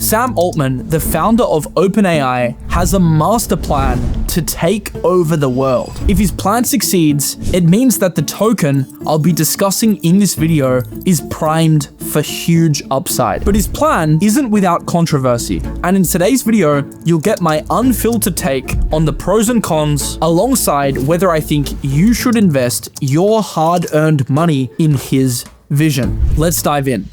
Sam Altman, the founder of OpenAI, has a master plan to take over the world. If his plan succeeds, it means that the token I'll be discussing in this video is primed for huge upside. But his plan isn't without controversy, and in today's video, you'll get my unfiltered take on the pros and cons, alongside whether I think you should invest your hard-earned money in his vision. Let's dive in.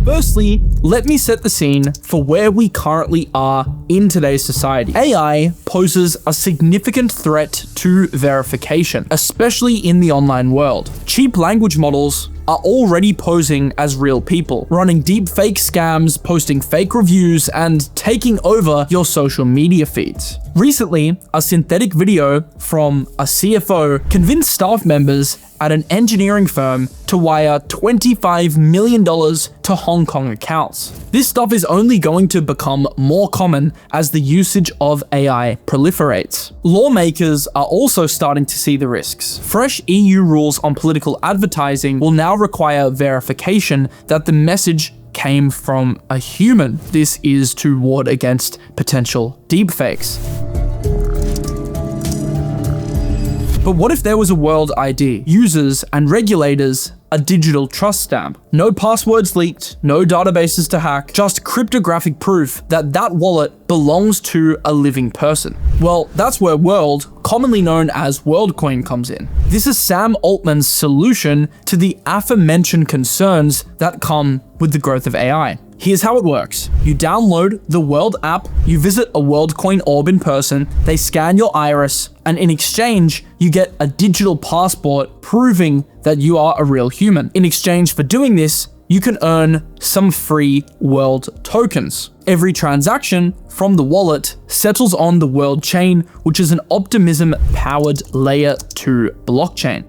Firstly, let me set the scene for where we currently are in today's society. AI poses a significant threat to verification, especially in the online world. Cheap language models are already posing as real people, running deep fake scams, posting fake reviews, and taking over your social media feeds. Recently, a synthetic video from a CFO convinced staff members at an engineering firm to wire $25 million to Hong Kong accounts. This stuff is only going to become more common as the usage of AI proliferates. Lawmakers are also starting to see the risks. Fresh EU rules on political advertising will now require verification that the message came from a human. This is to ward against potential deepfakes. But what if there was a world ID, users and regulators a digital trust stamp? No passwords leaked, no databases to hack, just cryptographic proof that that wallet belongs to a living person. Well, that's where World, commonly known as Worldcoin, comes in. This is Sam Altman's solution to the aforementioned concerns that come with the growth of AI. Here's how it works. You download the World app, you visit a Worldcoin orb in person, they scan your iris, and in exchange, you get a digital passport proving that you are a real human. In exchange for doing this, you can earn some free World tokens. Every transaction from the wallet settles on the World chain, which is an optimism-powered layer 2 blockchain.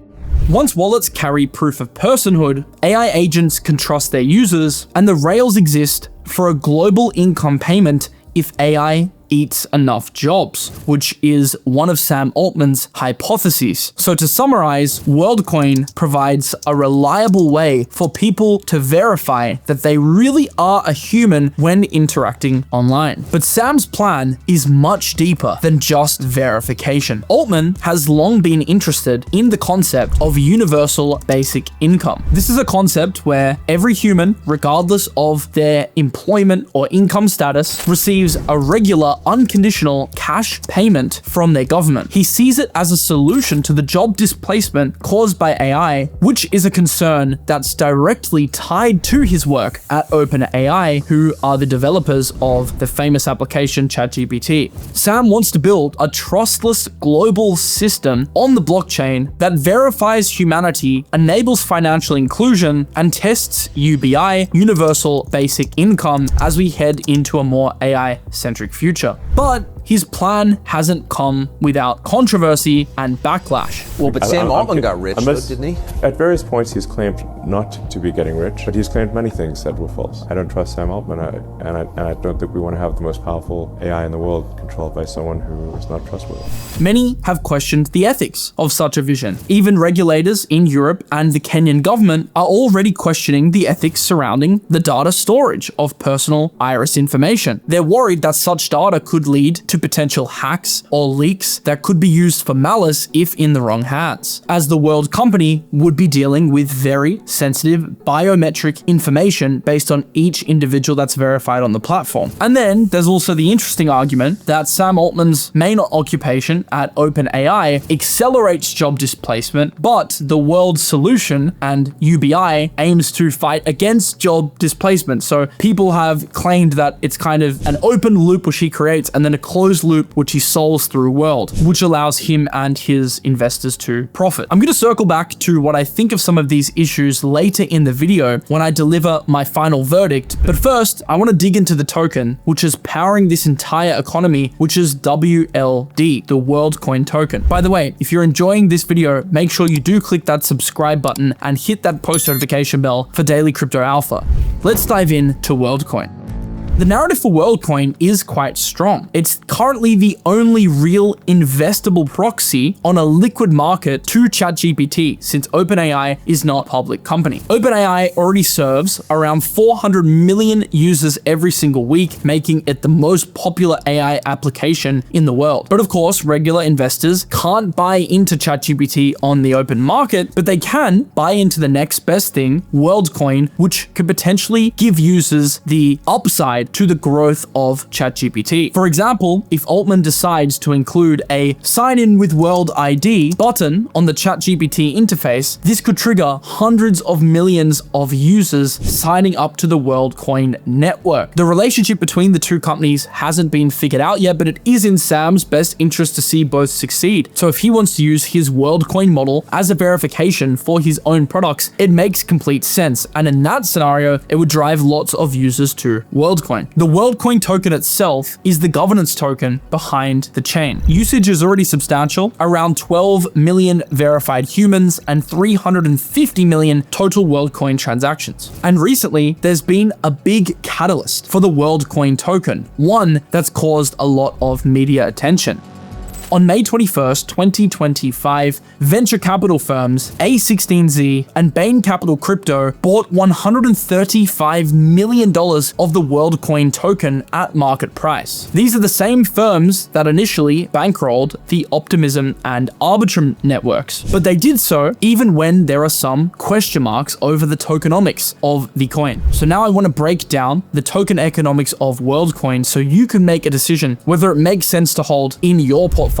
Once wallets carry proof of personhood, AI agents can trust their users, and the rails exist for a global income payment if AI eats enough jobs, which is one of Sam Altman's hypotheses. So to summarize, Worldcoin provides a reliable way for people to verify that they really are a human when interacting online. But Sam's plan is much deeper than just verification. Altman has long been interested in the concept of universal basic income. This is a concept where every human, regardless of their employment or income status, receives a regular unconditional cash payment from their government. He sees it as a solution to the job displacement caused by AI, which is a concern that's directly tied to his work at OpenAI, who are the developers of the famous application ChatGPT. Sam wants to build a trustless global system on the blockchain that verifies humanity, enables financial inclusion, and tests UBI, universal basic income, as we head into a more AI-centric future. But his plan hasn't come without controversy and backlash. Well, but Sam Altman got rich, though, didn't he? At various points, he's claimed not to be getting rich, but he's claimed many things that were false. I don't trust Sam Altman, and I don't think we want to have the most powerful AI in the world controlled by someone who is not trustworthy. Many have questioned the ethics of such a vision. Even regulators in Europe and the Kenyan government are already questioning the ethics surrounding the data storage of personal iris information. They're worried that such data could lead to potential hacks or leaks that could be used for malice if in the wrong hands, as the World company would be dealing with very sensitive biometric information based on each individual that's verified on the platform. And then there's also the interesting argument that Sam Altman's main occupation at OpenAI accelerates job displacement, but the World solution and UBI aims to fight against job displacement. So people have claimed that it's kind of an open loop which he creates and then a closed loop which he solves through World, which allows him and his investors to profit. I'm going to circle back to what I think of some of these issues later in the video when I deliver my final verdict. But first, I want to dig into the token which is powering this entire economy, which is WLD, the Worldcoin token. By the way, if you're enjoying this video, make sure you do click that subscribe button and hit that post notification bell for daily crypto alpha. Let's dive in to Worldcoin. The narrative for Worldcoin is quite strong. It's currently the only real investable proxy on a liquid market to ChatGPT, since OpenAI is not a public company. OpenAI already serves around 400 million users every single week, making it the most popular AI application in the world. But of course, regular investors can't buy into ChatGPT on the open market, but they can buy into the next best thing, Worldcoin, which could potentially give users the upside to the growth of ChatGPT. For example, if Altman decides to include a sign in with World ID button on the ChatGPT interface, this could trigger hundreds of millions of users signing up to the Worldcoin network. The relationship between the two companies hasn't been figured out yet, but it is in Sam's best interest to see both succeed. So if he wants to use his Worldcoin model as a verification for his own products, it makes complete sense. And in that scenario, it would drive lots of users to Worldcoin. The Worldcoin token itself is the governance token behind the chain. Usage is already substantial, around 12 million verified humans and 350 million total Worldcoin transactions. And recently, there's been a big catalyst for the Worldcoin token, one that's caused a lot of media attention. On May 21st, 2025, venture capital firms A16Z and Bain Capital Crypto bought $135 million of the Worldcoin token at market price. These are the same firms that initially bankrolled the Optimism and Arbitrum networks, but they did so even when there are some question marks over the tokenomics of the coin. So now I want to break down the token economics of Worldcoin so you can make a decision whether it makes sense to hold in your portfolio.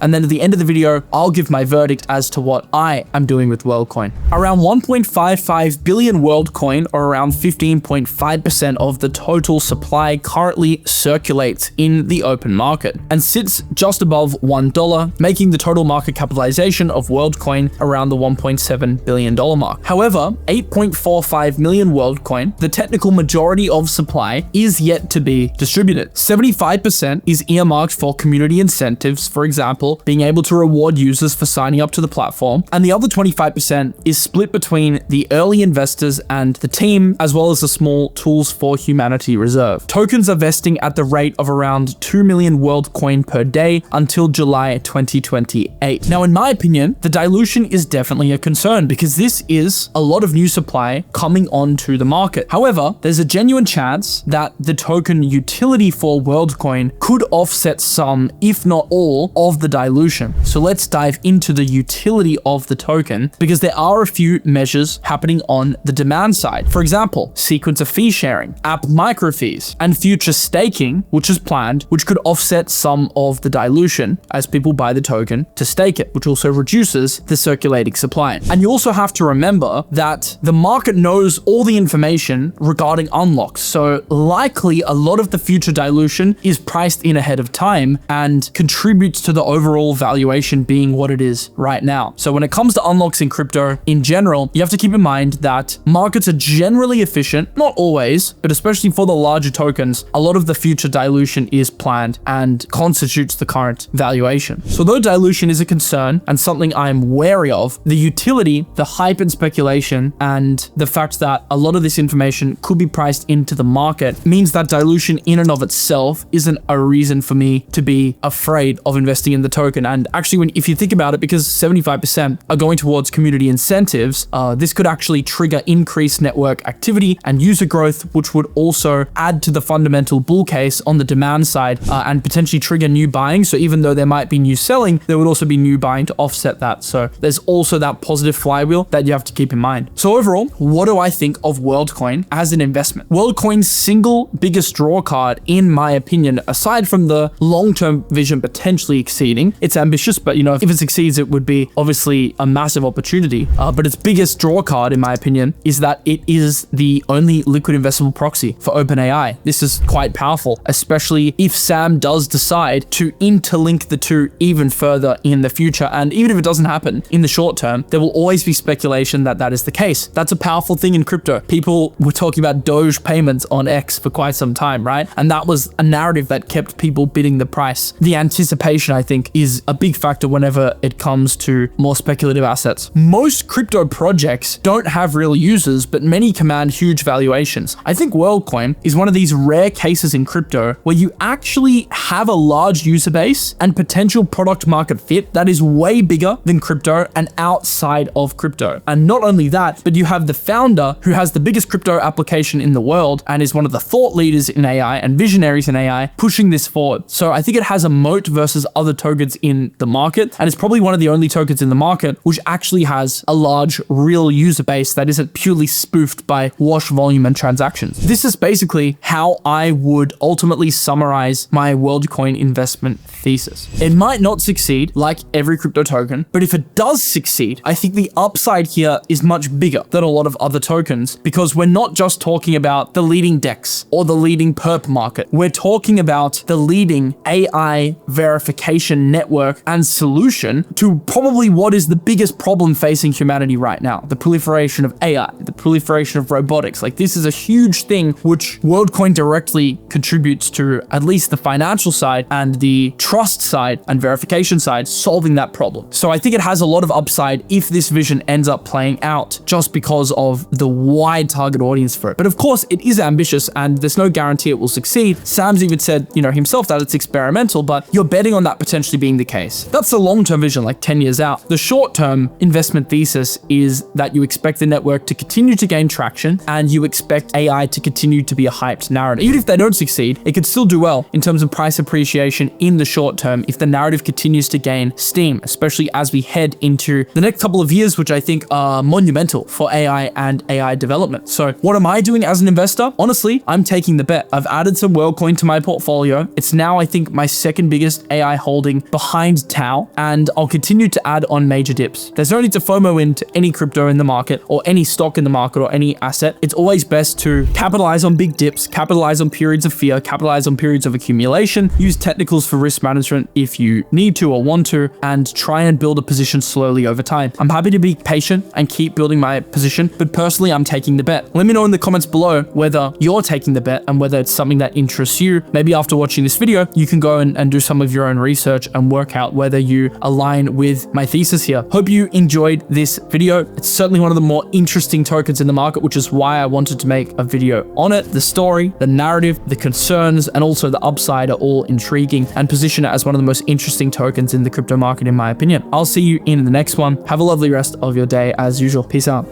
And then at the end of the video, I'll give my verdict as to what I am doing with Worldcoin. Around 1.55 billion Worldcoin, or around 15.5% of the total supply, currently circulates in the open market and sits just above $1, making the total market capitalization of Worldcoin around the $1.7 billion mark. However, 8.45 million Worldcoin, the technical majority of supply, is yet to be distributed. 75% is earmarked for community incentives, for example, being able to reward users for signing up to the platform, and the other 25% is split between the early investors and the team, as well as a small Tools for Humanity reserve. Tokens are vesting at the rate of around 2 million Worldcoin per day until July 2028. Now, in my opinion, the dilution is definitely a concern because this is a lot of new supply coming onto the market. However, there's a genuine chance that the token utility for Worldcoin could offset some, if not all, of the dilution. So let's dive into the utility of the token, because there are a few measures happening on the demand side. For example, sequence of fee sharing, app micro fees, and future staking, which is planned, which could offset some of the dilution as people buy the token to stake it, which also reduces the circulating supply. And you also have to remember that the market knows all the information regarding unlocks. So likely a lot of the future dilution is priced in ahead of time and contributes to the overall valuation being what it is right now. So when it comes to unlocks in crypto in general, you have to keep in mind that markets are generally efficient, not always, but especially for the larger tokens, a lot of the future dilution is planned and constitutes the current valuation. So though dilution is a concern and something I'm wary of, the utility, the hype and speculation, and the fact that a lot of this information could be priced into the market means that dilution in and of itself isn't a reason for me to be afraid of investing in the token. And actually, if you think about it, because 75% are going towards community incentives, this could actually trigger increased network activity and user growth, which would also add to the fundamental bull case on the demand side and potentially trigger new buying. So even though there might be new selling, there would also be new buying to offset that. So there's also that positive flywheel that you have to keep in mind. So overall, what do I think of Worldcoin as an investment? Worldcoin's single biggest draw card, in my opinion, aside from the long-term vision potentially exceeding, it's ambitious, but if it succeeds, it would be obviously a massive opportunity. But its biggest draw card, in my opinion, is that it is the only liquid investable proxy for OpenAI. This is quite powerful, especially if Sam does decide to interlink the two even further in the future. And even if it doesn't happen in the short term, there will always be speculation that that is the case. That's a powerful thing in crypto. People were talking about Doge payments on X for quite some time, right? And that was a narrative that kept people bidding the price. The anticipation dilution, I think, is a big factor whenever it comes to more speculative assets. Most crypto projects don't have real users, but many command huge valuations. I think Worldcoin is one of these rare cases in crypto where you actually have a large user base and potential product market fit that is way bigger than crypto and outside of crypto. And not only that, but you have the founder who has the biggest crypto application in the world and is one of the thought leaders in AI and visionaries in AI pushing this forward. So I think it has a moat versus other tokens in the market, and it's probably one of the only tokens in the market which actually has a large real user base that isn't purely spoofed by wash volume and transactions. This is basically how I would ultimately summarize my Worldcoin investment thesis. It might not succeed like every crypto token, but if it does succeed, I think the upside here is much bigger than a lot of other tokens, because we're not just talking about the leading DEX or the leading perp market. We're talking about the leading AI verification network and solution to probably what is the biggest problem facing humanity right now: the proliferation of AI, the proliferation of robotics. Like, this is a huge thing which Worldcoin directly contributes to, at least the financial side and the trust side and verification side, solving that problem. So I think it has a lot of upside if this vision ends up playing out, just because of the wide target audience for it. But of course, it is ambitious and there's no guarantee it will succeed. Sam's even said, himself, that it's experimental, but you're betting on that potentially being the case. That's the long-term vision, like 10 years out. The short-term investment thesis is that you expect the network to continue to gain traction and you expect AI to continue to be a hyped narrative. Even if they don't succeed, it could still do well in terms of price appreciation in the short term if the narrative continues to gain steam, especially as we head into the next couple of years, which I think are monumental for AI and AI development. So what am I doing as an investor? Honestly, I'm taking the bet. I've added some Worldcoin to my portfolio. It's now, I think, my second biggest AI holding behind Tau, and I'll continue to add on major dips. There's no need to FOMO into any crypto in the market or any stock in the market or any asset. It's always best to capitalize on big dips, capitalize on periods of fear, capitalize on periods of accumulation, use technicals for risk management if you need to or want to, and try and build a position slowly over time. I'm happy to be patient and keep building my position, but personally, I'm taking the bet. Let me know in the comments below whether you're taking the bet and whether it's something that interests you. Maybe after watching this video, you can go and do some of your own research and work out whether you align with my thesis here. Hope you enjoyed this video. It's certainly one of the more interesting tokens in the market, which is why I wanted to make a video on it. The story, the narrative, the concerns, and also the upside are all intriguing and position it as one of the most interesting tokens in the crypto market, in my opinion. I'll see you in the next one. Have a lovely rest of your day as usual. Peace out.